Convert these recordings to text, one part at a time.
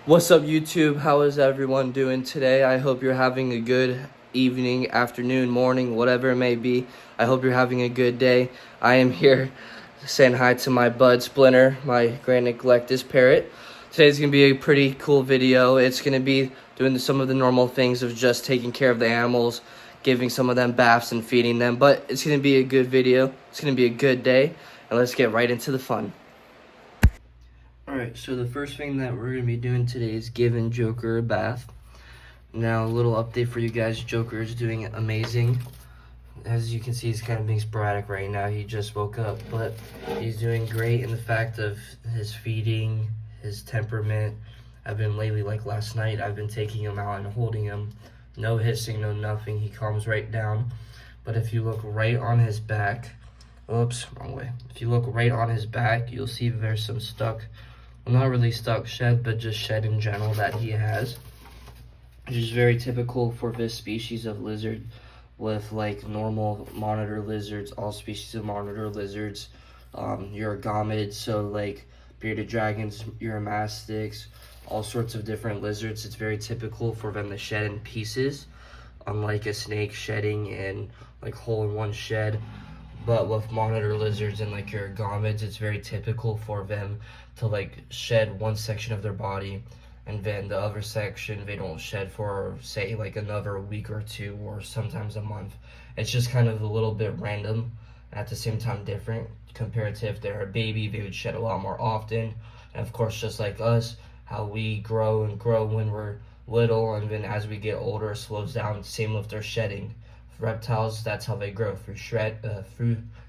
What's up, YouTube? How is everyone doing today? I hope you're having a good evening, afternoon, morning, whatever it may be. I hope you're having a good day. I am here saying hi to my bud Splinter, my Grand Neglectus parrot. Today's going to be a pretty cool video. It's going to be doing some of the normal things of just taking care of the animals, giving some of them baths and feeding them. But it's going to be a good video. It's going to be a good day. And let's get right into the fun. Alright, so the first thing that we're going to be doing today is giving Joker a bath. Now, a little update for you guys. Joker is doing amazing. As you can see, he's kind of being sporadic right now. He just woke up, but he's doing great in the fact of his feeding, his temperament. I've been lately, like last night, I've been taking him out and holding him. No hissing, no nothing. He calms right down. But if you look right on his back, oops, wrong way. If you look right on his back, you'll see there's some stuck, well, not really stuck shed, but just shed in general that he has, which is very typical for this species of lizard. With like normal monitor lizards, all species of monitor lizards, urogamids, so like bearded dragons, uromastics, all sorts of different lizards, it's very typical for them to shed in pieces, unlike a snake shedding in like hole in one shed. But with monitor lizards and like urogamids, it's very typical for them to like shed one section of their body, and then the other section they don't shed for, say, like another week or two, or sometimes a month. It's just kind of a little bit random, at the same time different, compared to if they're a baby, they would shed a lot more often. And of course, just like us, how we grow and grow when we're little, and then as we get older, it slows down. Same with their shedding. Reptiles, that's how they grow, through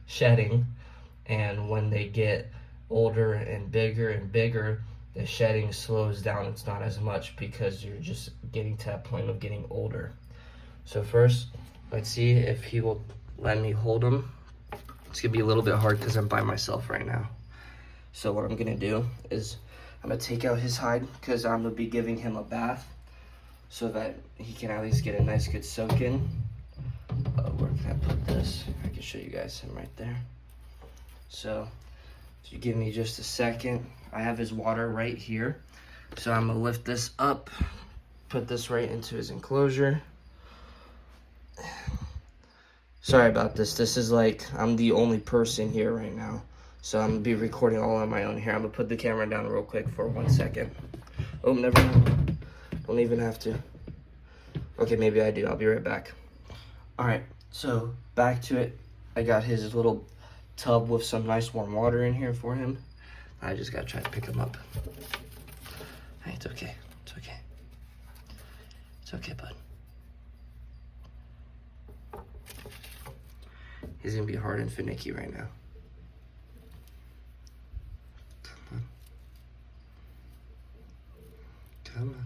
shedding. And when they get older and bigger, the shedding slows down. It's not as much because you're just getting to that point of getting older. So first, let's see if he will let me hold him. It's gonna be a little bit hard because I'm by myself right now. So what I'm gonna do is I'm gonna take out his hide, because I'm gonna be giving him a bath so that he can at least get a nice good soak in. Where can I put this? I can show you guys him right there. So if you give me just a second, I have his water right here. So I'm gonna lift this up, put this right into his enclosure. Sorry about this. This is like, I'm the only person here right now. So I'm gonna be recording all on my own here. I'm gonna put the camera down real quick for 1 second. Oh, never mind. Don't even have to. Okay, maybe I do. I'll be right back. All right, so back to it. I got his little tub with some nice warm water in here for him. I just gotta try to pick him up. Hey, it's okay. It's okay. It's okay, bud. He's gonna be hard and finicky right now. Come on. Come on.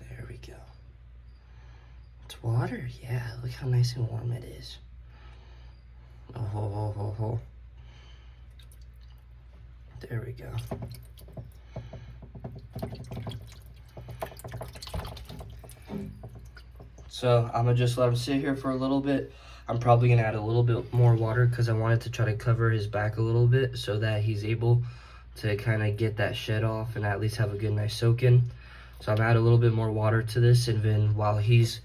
There we go. It's water, yeah. Look how nice and warm it is. Oh, ho, ho, ho, ho. There we go. So I'm gonna just let him sit here for a little bit. I'm probably gonna add a little bit more water because I wanted to try to cover his back a little bit so that he's able to kind of get that shed off and at least have a good nice soak in. So I'm gonna add a little bit more water to this, and then while he's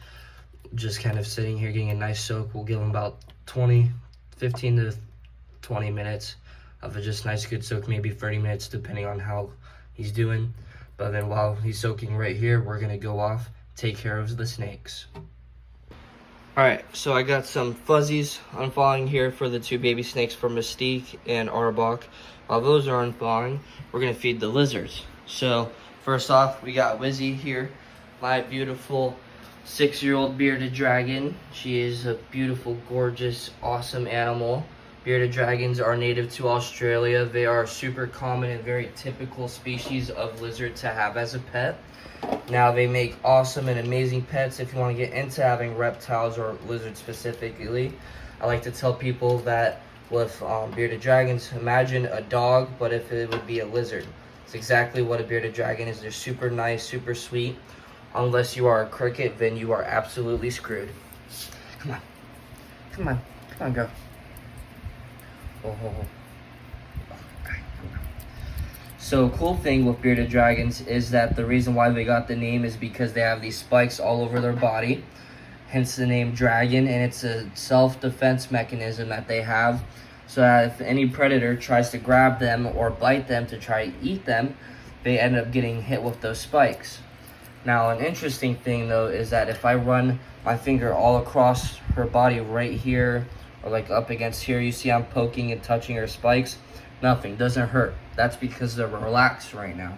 just kind of sitting here getting a nice soak, we'll give him about 15 to 20 minutes of a just nice good soak, maybe 30 minutes depending on how he's doing. But then while he's soaking right here, we're gonna go off, take care of the snakes. Alright, so I got some fuzzies unfalling here for the two baby snakes for Mystique and Arbok. While those are unfalling, we're gonna feed the lizards. So first off, we got Wizzy here, my beautiful 6-year-old bearded dragon. She is a beautiful, gorgeous, awesome animal. Bearded dragons are native to Australia. They are super common and very typical species of lizard to have as a pet. Now, they make awesome and amazing pets if you want to get into having reptiles or lizards specifically. I like to tell people that with bearded dragons, imagine a dog, but if it would be a lizard. It's exactly what a bearded dragon is. They're super nice, super sweet. Unless you are a cricket, then you are absolutely screwed. Come on. Come on. Come on, girl. Oh. So cool thing with bearded dragons is that the reason why they got the name is because they have these spikes all over their body, hence the name dragon, and it's a self-defense mechanism that they have, so that if any predator tries to grab them or bite them to try to eat them, they end up getting hit with those spikes. Now, an interesting thing though is that if I run my finger all across her body right here, or like up against here, you see I'm poking and touching her spikes, nothing, doesn't hurt. That's because they're relaxed right now.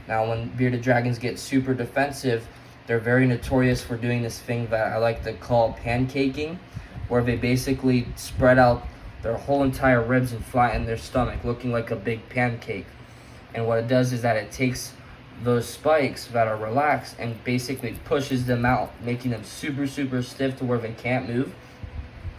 Now, when bearded dragons get super defensive, they're very notorious for doing this thing that I like to call pancaking, where they basically spread out their whole entire ribs and flatten their stomach, looking like a big pancake. And what it does is that it takes those spikes that are relaxed and basically pushes them out, making them super stiff to where they can't move.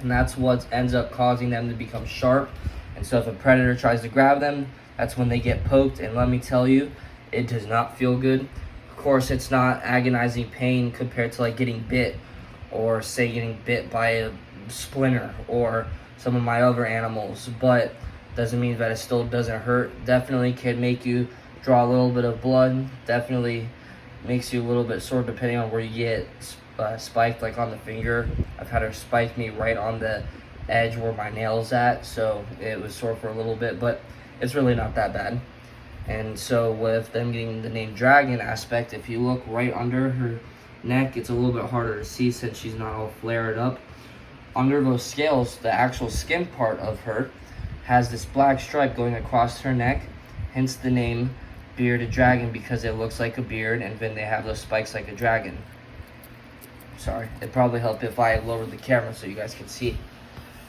And that's what ends up causing them to become sharp. And so if a predator tries to grab them, that's when they get poked. And let me tell you, it does not feel good. Of course, it's not agonizing pain compared to like getting bit, or say getting bit by a splinter or some of my other animals, but doesn't mean that it still doesn't hurt. Definitely can make you draw a little bit of blood. Definitely makes you a little bit sore depending on where you get spiked, like on the finger. I've had her spike me right on the edge where my nail's at, so it was sore for a little bit, but it's really not that bad. And so with them getting the name dragon aspect, if you look right under her neck, it's a little bit harder to see since she's not all flared up. Under those scales, the actual skin part of her has this black stripe going across her neck, hence the name bearded dragon, because it looks like a beard and then they have those spikes like a dragon. Sorry, it'd probably help if I lowered the camera so you guys can see.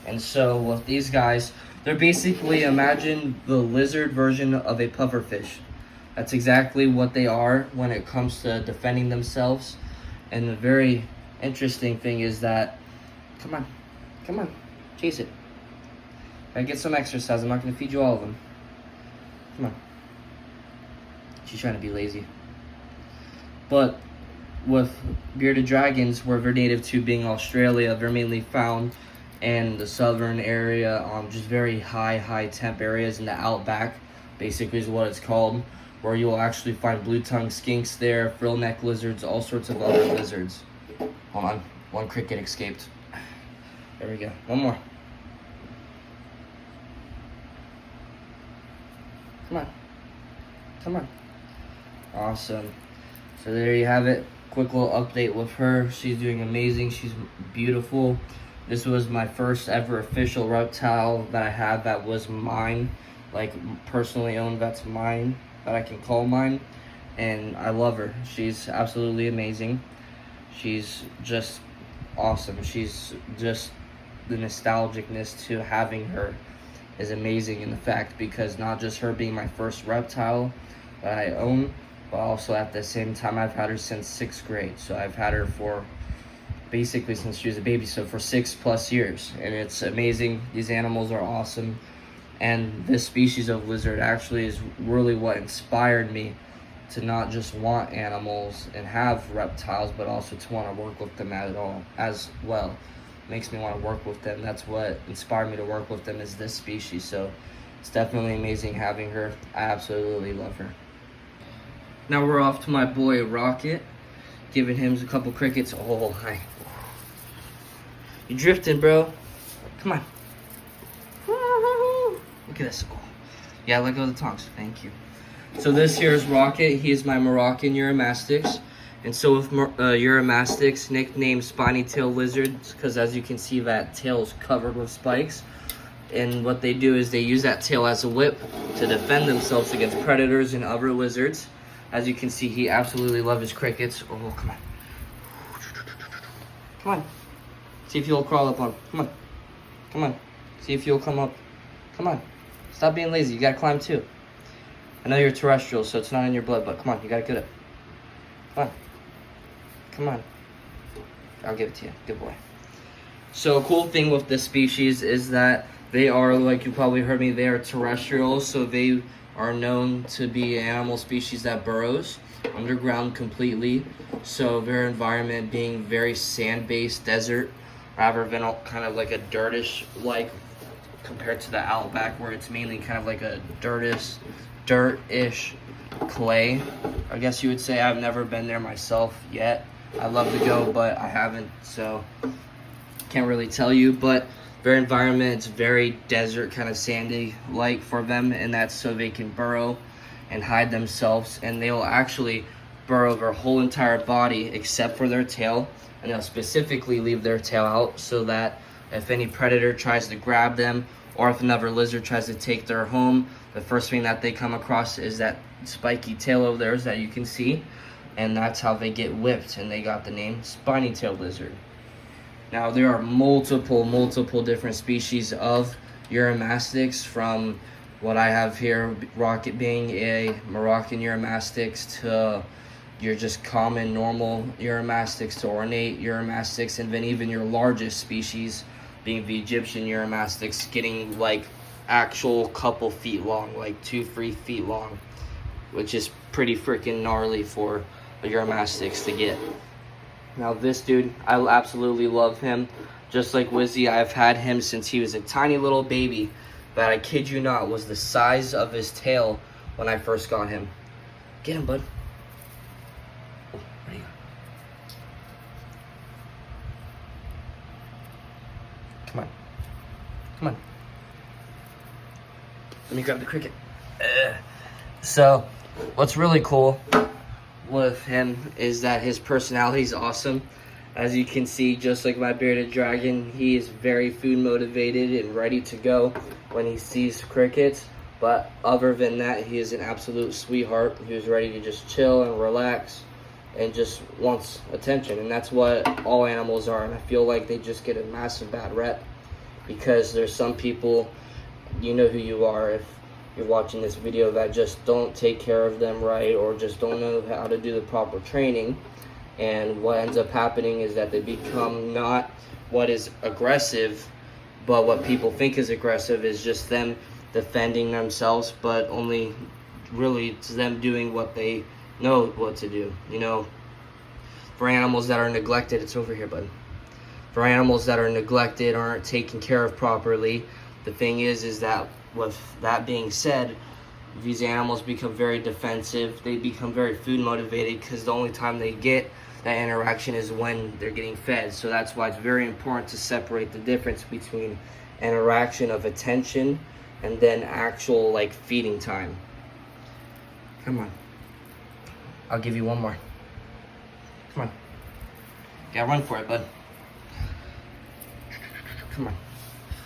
And so with these guys, they're basically, imagine the lizard version of a pufferfish. That's exactly what they are when it comes to defending themselves. And the very interesting thing is that, come on, chase it. Gotta get some exercise. I'm not gonna feed you all of them. Come on. She's trying to be lazy. But with bearded dragons, where they're native to being Australia, they're mainly found in the southern area, just very high temp areas in the outback, basically is what it's called, where you'll actually find blue-tongued skinks there, frill-neck lizards, all sorts of other lizards. Hold on, one cricket escaped. There we go, one more. Come on. Awesome. So there you have it. Quick little update with her. She's doing amazing. She's beautiful. This was my first ever official reptile that I had that was mine, like personally owned, that's mine, that I can call mine. And I love her. She's absolutely amazing. She's just awesome. She's just, the nostalgicness to having her is amazing in the fact, because not just her being my first reptile that I own, but also at the same time I've had her since 6th grade. So I've had her for basically since she was a baby, so for 6+ years. And it's amazing. These animals are awesome. And this species of lizard actually is really what inspired me to not just want animals and have reptiles, but also to want to work with them as well. Makes me want to work with them. That's what inspired me to work with them, is this species. So it's definitely amazing having her. I absolutely love her. Now we're off to my boy Rocket, giving him a couple crickets. Oh, hi. You drifting, bro. Come on. Look at this. Oh. Yeah, let go of the tongs. Thank you. So this here is Rocket. He is my Moroccan Uromastix. And so with Uromastix, nicknamed spiny tail lizards, because as you can see, that tail is covered with spikes. And what they do is they use that tail as a whip to defend themselves against predators and other lizards. As you can see, he absolutely loves his crickets. Oh, come on. Come on. See if you'll crawl up on him. Come on. Come on. See if you'll come up. Come on. Stop being lazy. You gotta climb too. I know you're terrestrial, so it's not in your blood, but come on. You gotta get it. Come on. Come on. I'll give it to you. Good boy. So a cool thing with this species is that they are, like you probably heard me, they are terrestrial, so they are known to be an animal species that burrows underground completely. So their environment being very sand-based desert, rather than kind of like a dirtish like compared to the outback where it's mainly kind of like a dirt-ish clay, I guess you would say. I've never been there myself yet. I'd love to go, but I haven't, so can't really tell you. But their environment, it's very desert, kind of sandy like for them, and that's so they can burrow and hide themselves, and they will actually burrow their whole entire body except for their tail, and they'll specifically leave their tail out so that if any predator tries to grab them or if another lizard tries to take their home, the first thing that they come across is that spiky tail of theirs that you can see, and that's how they get whipped, and they got the name spiny-tailed lizard. Now, there are multiple different species of uromastyx, from what I have here, Rocket being a Moroccan uromastyx, to your just common normal uromastyx, to ornate uromastyx, and then even your largest species being the Egyptian uromastyx, getting like actual couple feet long, like 2-3 feet long, which is pretty freaking gnarly for a uromastyx to get. Now this dude, I absolutely love him. Just like Wizzy, I've had him since he was a tiny little baby that, I kid you not, was the size of his tail when I first got him. Get him, bud. Oh, where you go? Come on. Come on. Let me grab the cricket. So, what's really cool with him is that his personality is awesome. As you can see, just like my bearded dragon, he is very food motivated and ready to go when he sees crickets. But other than that, he is an absolute sweetheart who's ready to just chill and relax and just wants attention. And that's what all animals are. And I feel like they just get a massive bad rep because there's some people, you know who you are if you're watching this video, that just don't take care of them right, or just don't know how to do the proper training. And what ends up happening is that they become not what is aggressive, but what people think is aggressive is just them defending themselves, but only really it's them doing what they know what to do. You know, for animals that are neglected, it's over here, bud. For animals that are neglected, aren't taken care of properly, the thing is that with that being said, these animals become very defensive. They become very food motivated because the only time they get that interaction is when they're getting fed. So that's why it's very important to separate the difference between interaction of attention and then actual like feeding time. Come on. I'll give you one more. Come on. Yeah, run for it, bud. Come on.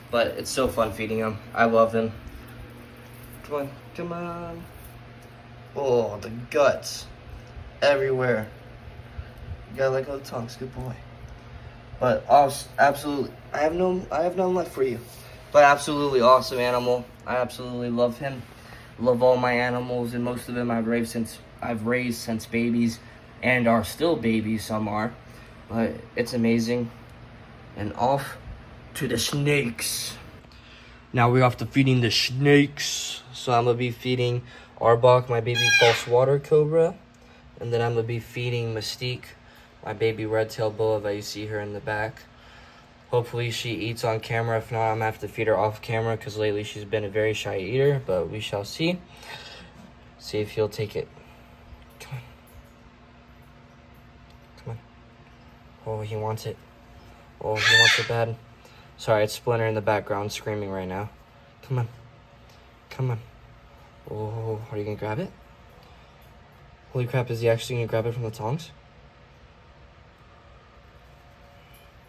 But it's so fun feeding them. I love them. Come on, come on. Oh, the guts everywhere. You gotta let go of the tongues, good boy. But absolutely, I have none left for you. But absolutely awesome animal. I absolutely love him. Love all my animals, and most of them I've raised since babies, and are still babies. Some are, but it's amazing. And off to the snakes. Now we're off to feeding the snakes. So I'm gonna be feeding Arbok, my baby false water cobra, and then I'm gonna be feeding Mystique, my baby red-tailed boa that you see here in the back. Hopefully she eats on camera. If not, I'm gonna have to feed her off camera because lately she's been a very shy eater, but we shall see. See if he'll take it. Come on. Come on. Oh, he wants it. Oh, he wants it bad. Sorry, it's Splinter in the background screaming right now. Come on. Come on. Oh, are you gonna grab it? Holy crap, is he actually gonna grab it from the tongs?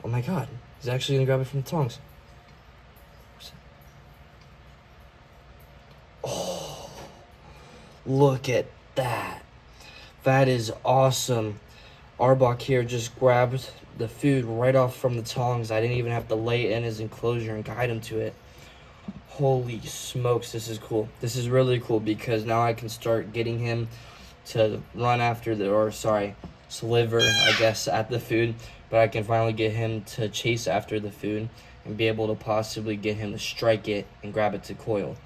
Oh my god, he's actually gonna grab it from the tongs. Oh, look at that. That is awesome. Arbok here just grabbed the food right off from the tongs. I didn't even have to lay it in his enclosure and guide him to it. Holy smokes, this is cool. This is really cool because now I can start getting him to run after sliver, I guess, at the food. But I can finally get him to chase after the food and be able to possibly get him to strike it and grab it to coil.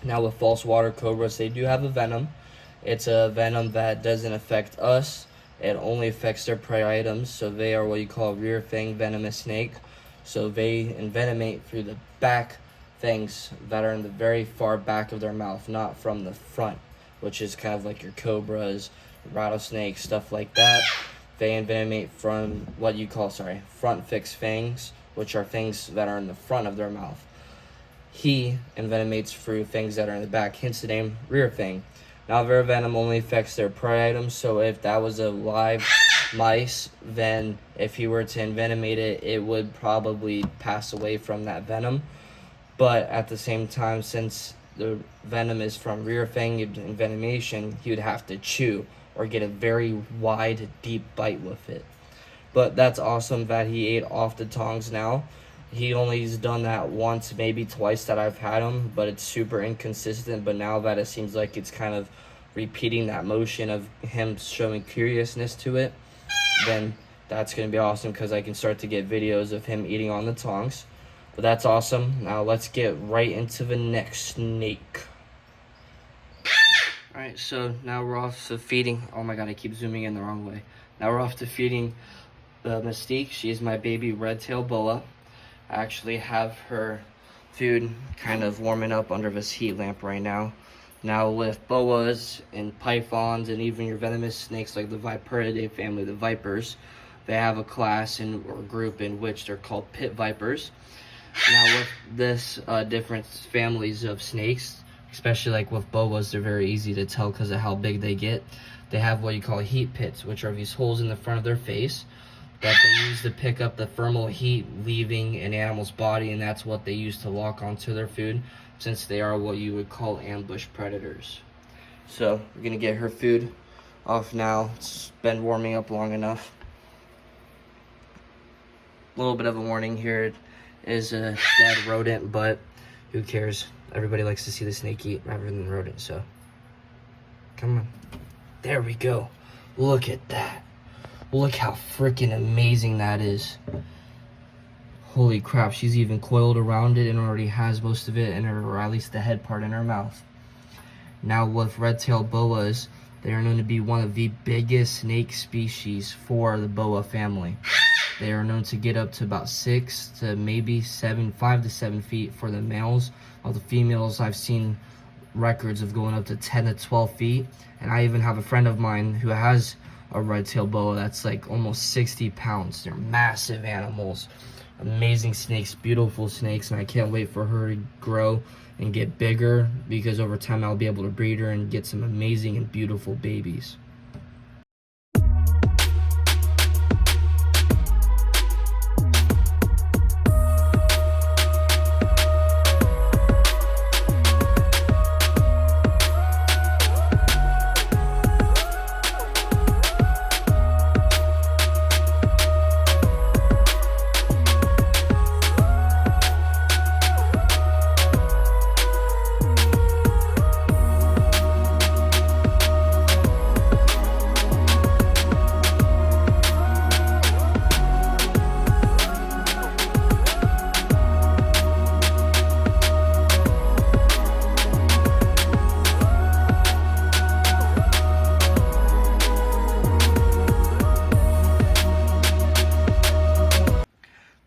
Now with false water cobras, they do have a venom. It's a venom that doesn't affect us. It only affects their prey items. So they are what you call rear fang venomous snake. So they envenomate through the back fangs that are in the very far back of their mouth, not from the front, which is kind of like your cobras, rattlesnakes, stuff like that. They envenomate from what you call, front fixed fangs, which are fangs that are in the front of their mouth. He envenomates through fangs that are in the back, hence the name rear fang. Now, their venom only affects their prey items, so if that was a live mice, then if he were to envenomate it, it would probably pass away from that venom. But at the same time, since the venom is from rear fang envenomation, he would have to chew or get a very wide, deep bite with it. But that's awesome that he ate off the tongs now. He only's done that once, maybe twice that I've had him, but it's super inconsistent. But now that it seems like it's kind of repeating that motion of him showing curiousness to it, then that's going to be awesome because I can start to get videos of him eating on the tongs. But that's awesome. Now let's get right into the next snake. Alright, so now we're off to feeding. Oh my god, I keep zooming in the wrong way. Now we're off to feeding Mystique. She's my baby red-tailed boa. I actually have her food kind of warming up under this heat lamp right now. Now with boas and pythons and even your venomous snakes like the Viperidae family, the vipers, they have a class or group in which they're called pit vipers. Now with this different families of snakes, especially like with boas, they're very easy to tell because of how big they get. They have what you call heat pits, which are these holes in the front of their face that they use to pick up the thermal heat leaving an animal's body, and that's what they use to lock onto their food, since they are what you would call ambush predators. So we're gonna get her food off now. It's been warming up long enough. A little bit of a warning here. It is a dead rodent, but who cares? Everybody likes to see the snake eat rather than the rodent, so come on. There we go. Look at that. Look how freaking amazing that is. Holy crap, she's even coiled around it and already has most of it in her, or at least the head part in her mouth. Now with red-tailed boas, they are known to be one of the biggest snake species for the boa family. They are known to get up to about 6 to maybe 5 to 7 feet for the males. While the females, I've seen records of going up to 10 to 12 feet. And I even have a friend of mine who has a red-tailed boa that's like almost 60 pounds. They're massive animals, amazing snakes, beautiful snakes, and I can't wait for her to grow and get bigger because over time I'll be able to breed her and get some amazing and beautiful babies.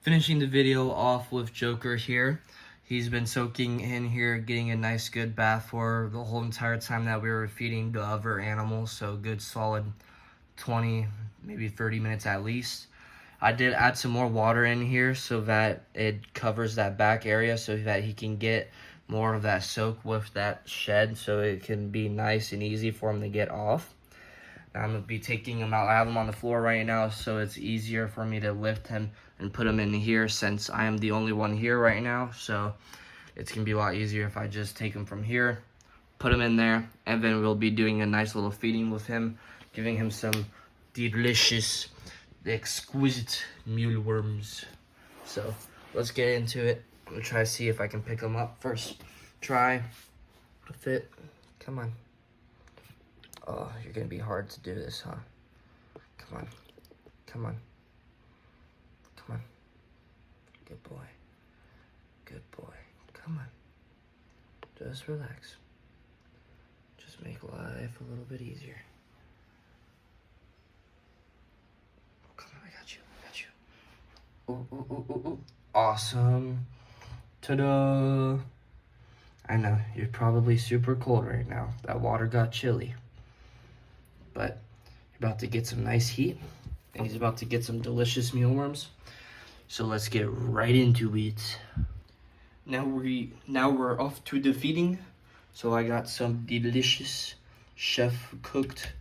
Finishing the video off with Joker here. He's been soaking in here, getting a nice good bath for the whole entire time that we were feeding the other animals. So good solid 20, maybe 30 minutes at least. I did add some more water in here so that it covers that back area so that he can get more of that soak with that shed so it can be nice and easy for him to get off. Now I'm going to be taking him out. I have him on the floor right now, so it's easier for me to lift him and put him in here since I am the only one here right now. So it's going to be a lot easier if I just take him from here, put him in there, and then we'll be doing a nice little feeding with him, giving him some delicious, exquisite mealworms. So let's get into it. I'm going to try to see if I can pick him up first. Try to fit. Come on. Oh, you're gonna be hard to do this, huh? Come on. Come on. Come on. Good boy. Good boy. Come on. Just relax. Just make life a little bit easier. Oh, come on, I got you. I got you. Ooh, ooh, ooh, ooh, ooh. Awesome. Ta-da! I know, you're probably super cold right now. That water got chilly. But you're about to get some nice heat, and he's about to get some delicious mealworms. So let's get right into it. Now we're off to the feeding. So I got some delicious chef cooked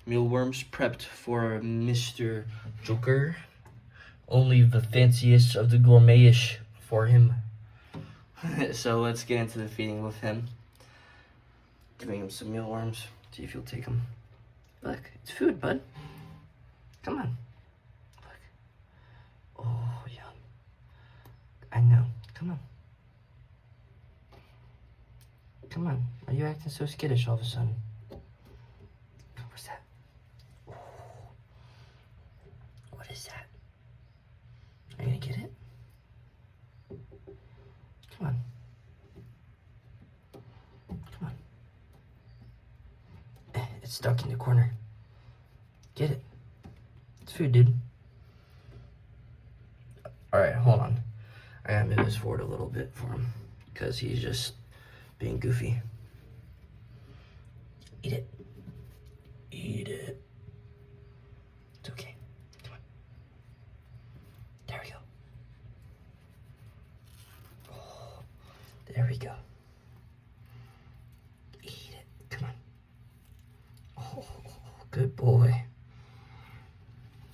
mealworms prepped for Mr. Joker. Only the fanciest of the gourmetish for him. So let's get into the feeding with him. Giving him some mealworms. See if he'll take them. Look, it's food, bud. Come on. Look. Oh, yum. I know. Come on. Come on. Are you acting so skittish all of a sudden? What's that? Ooh. What is that? Are you gonna get it? Come on. Come on. It's stuck in the corner. Get it. It's food, dude. Alright, hold on. I gotta move this forward a little bit for him, because he's just being goofy. Eat it. Eat it. It's okay. Come on. There we go. Oh, there we go. Eat it. Come on. Oh, good boy.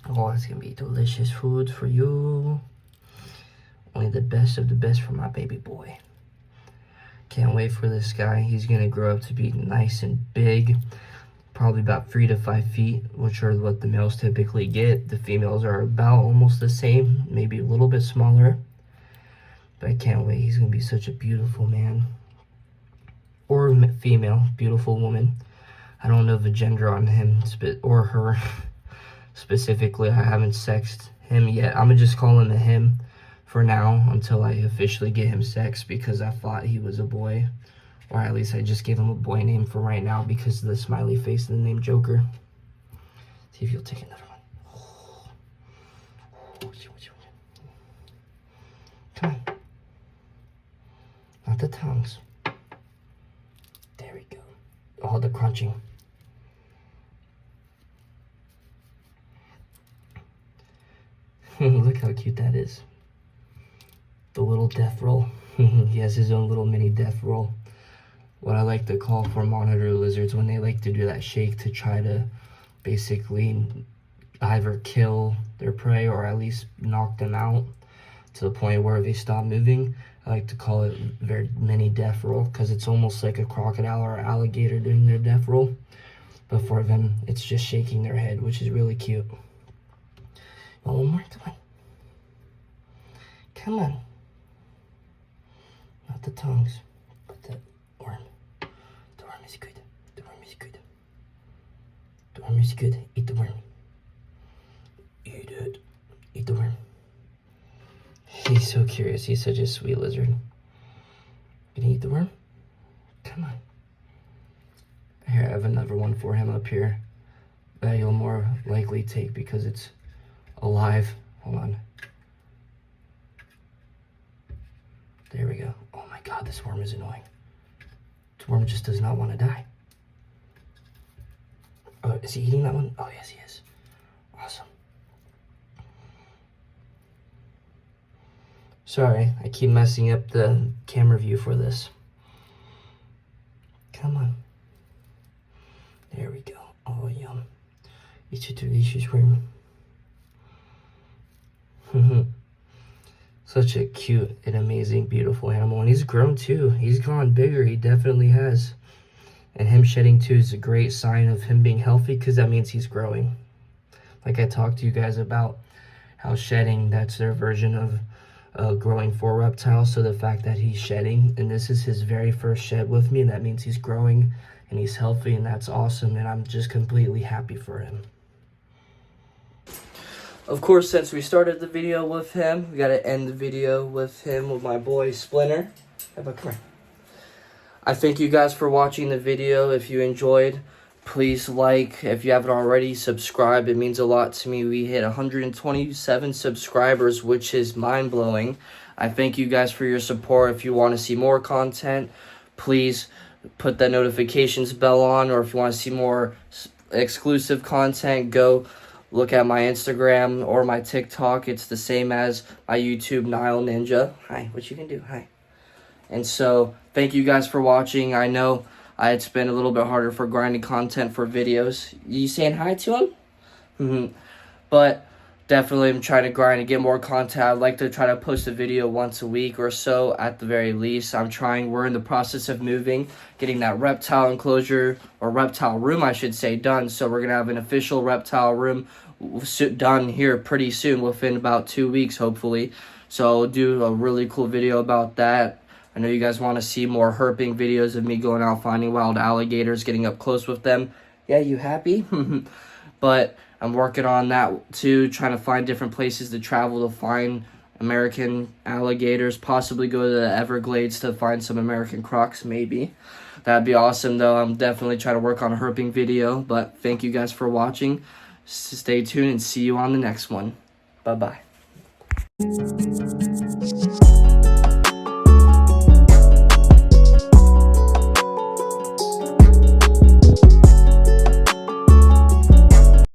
Oh, it's gonna be delicious food for you. Only the best of the best for my baby boy. Can't wait for this guy. He's gonna grow up to be nice and big. Probably about 3 to 5 feet, which are what the males typically get. The females are about almost the same, maybe a little bit smaller. But I can't wait. He's gonna be such a beautiful man. Or female, beautiful woman. I don't know the gender on him or her specifically. I haven't sexed him yet. I'm gonna just call him a him for now until I officially get him sexed, because I thought he was a boy. Or at least I just gave him a boy name for right now because of the smiley face and the name Joker. See if you'll take another one. Come on. Not the tongues. There we go. Oh, the crunching. Look how cute that is. The little death roll. He has his own little mini death roll. What I like to call for monitor lizards, when they like to do that shake to try to basically either kill their prey or at least knock them out to the point where they stop moving. I like to call it their mini death roll, because it's almost like a crocodile or alligator doing their death roll. But for them, it's just shaking their head, which is really cute. Oh, one more. Come on. Come on. Not the tongues, but the worm. The worm is good. The worm is good. The worm is good. Eat the worm. Eat it. Eat the worm. He's so curious. He's such a sweet lizard. Gonna eat the worm? Come on. Here, I have another one for him up here that he'll more likely take because it's alive. Hold on. There we go. Oh my god, this worm is annoying. This worm just does not want to die. Oh, is he eating that one? Oh, yes, he is. Awesome. Sorry, I keep messing up the camera view for this. Come on. There we go. Oh, yum. It's a delicious worm. Such a cute and amazing, beautiful animal. And he's grown too. He's gone bigger. He definitely has. And him shedding too is a great sign of him being healthy, because that means he's growing. Like I talked to you guys about how shedding, that's their version of growing for reptiles. So the fact that he's shedding, and this is his very first shed with me, that means he's growing and he's healthy, and that's awesome. And I'm just completely happy for him. Of course, since we started the video with him, we gotta end the video with him, with my boy Splinter. Come here. I thank you guys for watching the video. If you enjoyed, please like. If you haven't already, subscribe. It means a lot to me. We hit 127 subscribers, which is mind-blowing. I thank you guys for your support. If you want to see more content, please put that notifications bell on, or if you want to see more exclusive content, go look at my Instagram or my TikTok. It's the same as my YouTube, Nile Ninja. Hi, what you can do? Hi. And so, thank you guys for watching. I know it's been a little bit harder for grinding content for videos. You saying hi to him? But definitely I'm trying to grind and get more content. I'd like to try to post a video once a week or so at the very least. We're in the process of moving, getting that reptile enclosure, or reptile room I should say, done. So we're going to have an official reptile room done here pretty soon, within about 2 weeks hopefully. So I'll do a really cool video about that. I know you guys want to see more herping videos of me going out finding wild alligators, getting up close with them. Yeah, you happy? But I'm working on that too, trying to find different places to travel to find American alligators, possibly go to the Everglades to find some American crocs, maybe. That'd be awesome, though. I'm definitely trying to work on a herping video, but thank you guys for watching. Stay tuned and see you on the next one. Bye-bye.